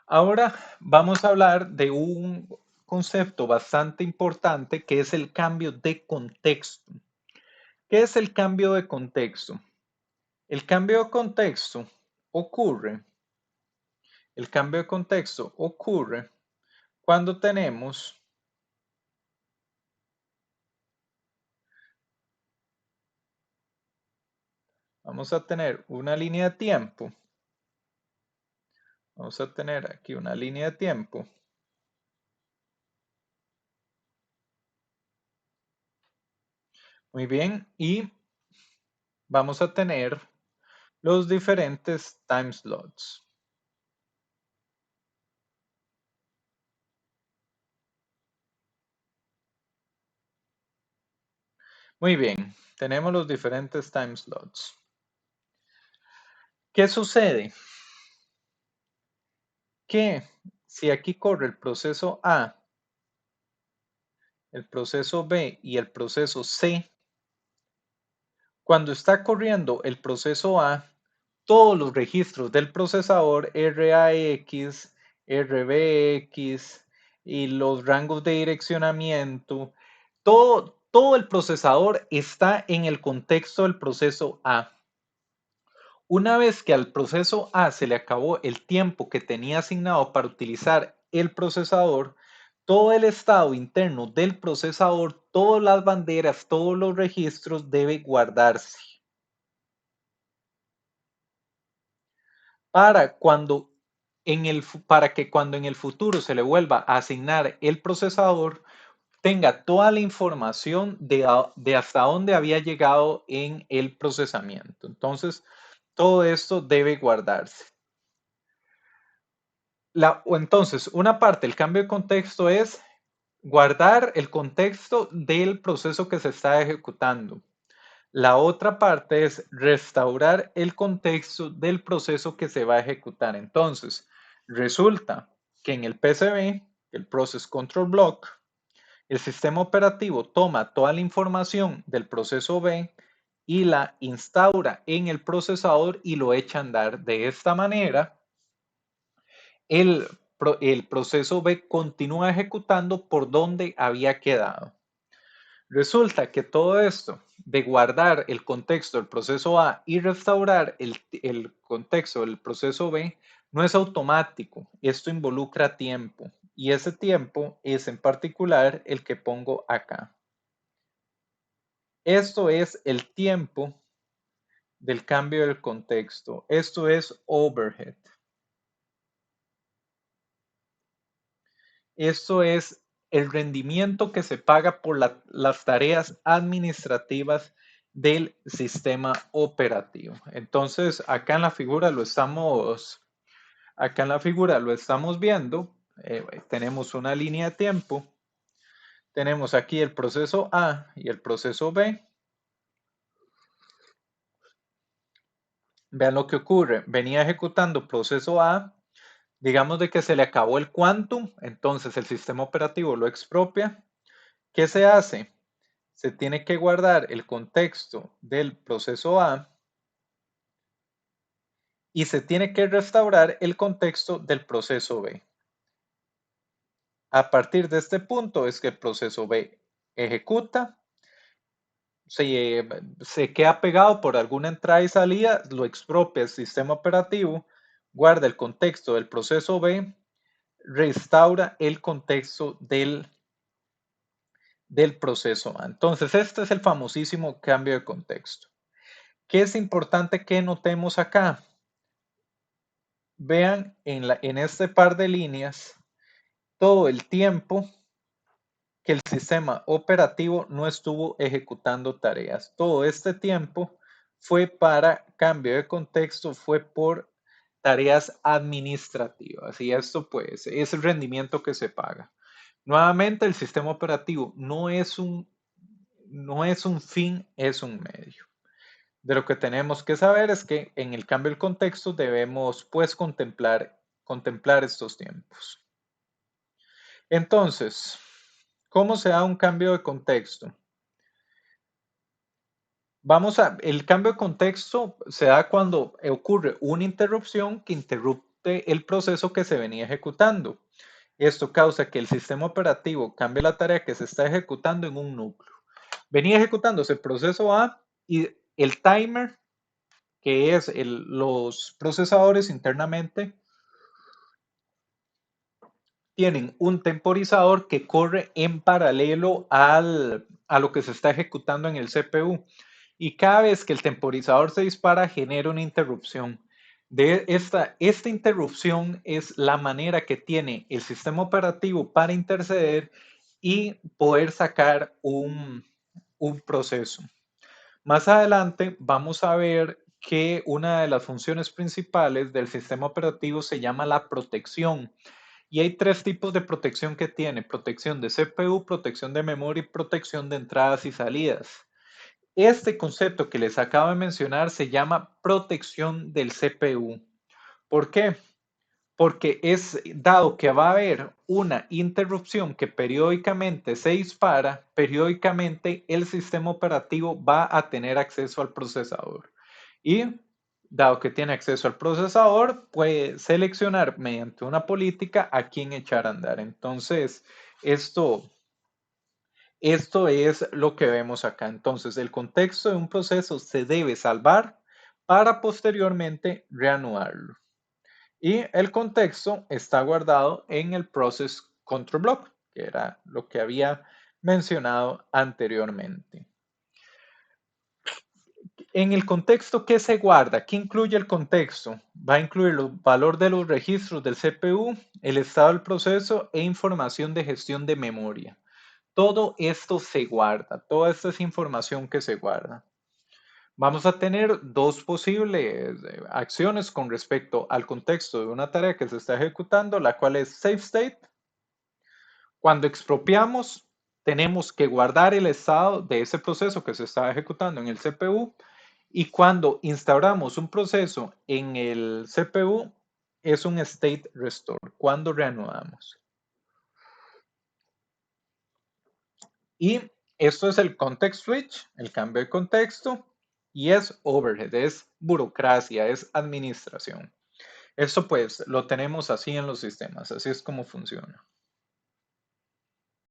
Ahora vamos a hablar de un concepto bastante importante que es el cambio de contexto. ¿Qué es el cambio de contexto? El cambio de contexto ocurre, el cambio de contexto ocurre cuando vamos a tener una línea de tiempo, vamos a tener aquí una línea de tiempo. Muy bien, y vamos a tener los diferentes time slots. Muy bien, tenemos los diferentes time slots. ¿Qué sucede? Que si aquí corre el proceso A, el proceso B y el proceso C, cuando está corriendo el proceso A, todos los registros del procesador RAX, RBX y los rangos de direccionamiento, todo el procesador está en el contexto del proceso A. Una vez que al proceso A se le acabó el tiempo que tenía asignado para utilizar el procesador, todo el estado interno del procesador, todas las banderas, todos los registros debe guardarse para para que cuando en el futuro se le vuelva a asignar el procesador, tenga toda la información de hasta dónde había llegado en el procesamiento. Entonces, todo esto debe guardarse. Entonces, una parte, el cambio de contexto es guardar el contexto del proceso que se está ejecutando. La otra parte es restaurar el contexto del proceso que se va a ejecutar. Entonces, resulta que en el PCB, el Process Control Block, el sistema operativo toma toda la información del proceso B y la instaura en el procesador y lo echa a andar. De esta manera, el, el proceso B continúa ejecutando por donde había quedado. Resulta que todo esto de guardar el contexto del proceso A y restaurar el contexto del proceso B no es automático. Esto involucra tiempo y ese tiempo es en particular el que pongo acá. Esto es el tiempo del cambio del contexto. Esto es overhead. Esto es el rendimiento que se paga por las tareas administrativas del sistema operativo. Entonces, acá en la figura lo estamos viendo. Tenemos una línea de tiempo. Tenemos aquí el proceso A y el proceso B. Vean lo que ocurre. Venía ejecutando proceso A. Digamos de que se le acabó el quantum, entonces el sistema operativo lo expropia. ¿Qué se hace? Se tiene que guardar el contexto del proceso A y se tiene que restaurar el contexto del proceso B. A partir de este punto es que el proceso B ejecuta, se queda pegado por alguna entrada y salida, lo expropia el sistema operativo, guarda el contexto del proceso B, restaura el contexto del proceso A. Entonces, este es el famosísimo cambio de contexto. ¿Qué es importante que notemos acá? Vean en este par de líneas todo el tiempo que el sistema operativo no estuvo ejecutando tareas. Todo este tiempo fue para cambio de contexto, fue por tareas administrativas y esto pues es el rendimiento que se paga. Nuevamente el sistema operativo no es un fin, es un medio. De lo que tenemos que saber es que en el cambio del contexto debemos pues contemplar estos tiempos. Entonces, ¿cómo se da un cambio de contexto? El cambio de contexto se da cuando ocurre una interrupción el proceso que se venía ejecutando. Esto causa que el sistema operativo cambie la tarea que se está ejecutando en un núcleo. Venía ejecutándose el proceso A y el timer, que es los procesadores internamente, tienen un temporizador que corre en paralelo a lo que se está ejecutando en el CPU. Y cada vez que el temporizador se dispara, genera una interrupción. Esta interrupción es la manera que tiene el sistema operativo para interceder y poder sacar un proceso. Más adelante vamos a ver que una de las funciones principales del sistema operativo se llama la protección. Y hay tres tipos de protección que tiene: protección de CPU, protección de memoria y protección de entradas y salidas. Este concepto que les acabo de mencionar se llama protección del CPU. ¿Por qué? Porque es dado que va a haber una interrupción que periódicamente se dispara, periódicamente el sistema operativo va a tener acceso al procesador. Y dado que tiene acceso al procesador, puede seleccionar mediante una política a quién echar a andar. Entonces, esto es lo que vemos acá. Entonces, el contexto de un proceso se debe salvar para posteriormente reanudarlo. Y el contexto está guardado en el Process Control Block, que era lo que había mencionado anteriormente. En el contexto, ¿qué se guarda? ¿Qué incluye el contexto? Va a incluir el valor de los registros del CPU, el estado del proceso e información de gestión de memoria. Todo esto se guarda, toda esta es información que se guarda. Vamos a tener dos posibles acciones con respecto al contexto de una tarea que se está ejecutando, la cual es save state. Cuando expropiamos, tenemos que guardar el estado de ese proceso que se está ejecutando en el CPU, y cuando instauramos un proceso en el CPU es un state restore, cuando reanudamos. Y esto es el context switch, el cambio de contexto, y es overhead, es burocracia, es administración. Esto pues lo tenemos así en los sistemas, así es como funciona.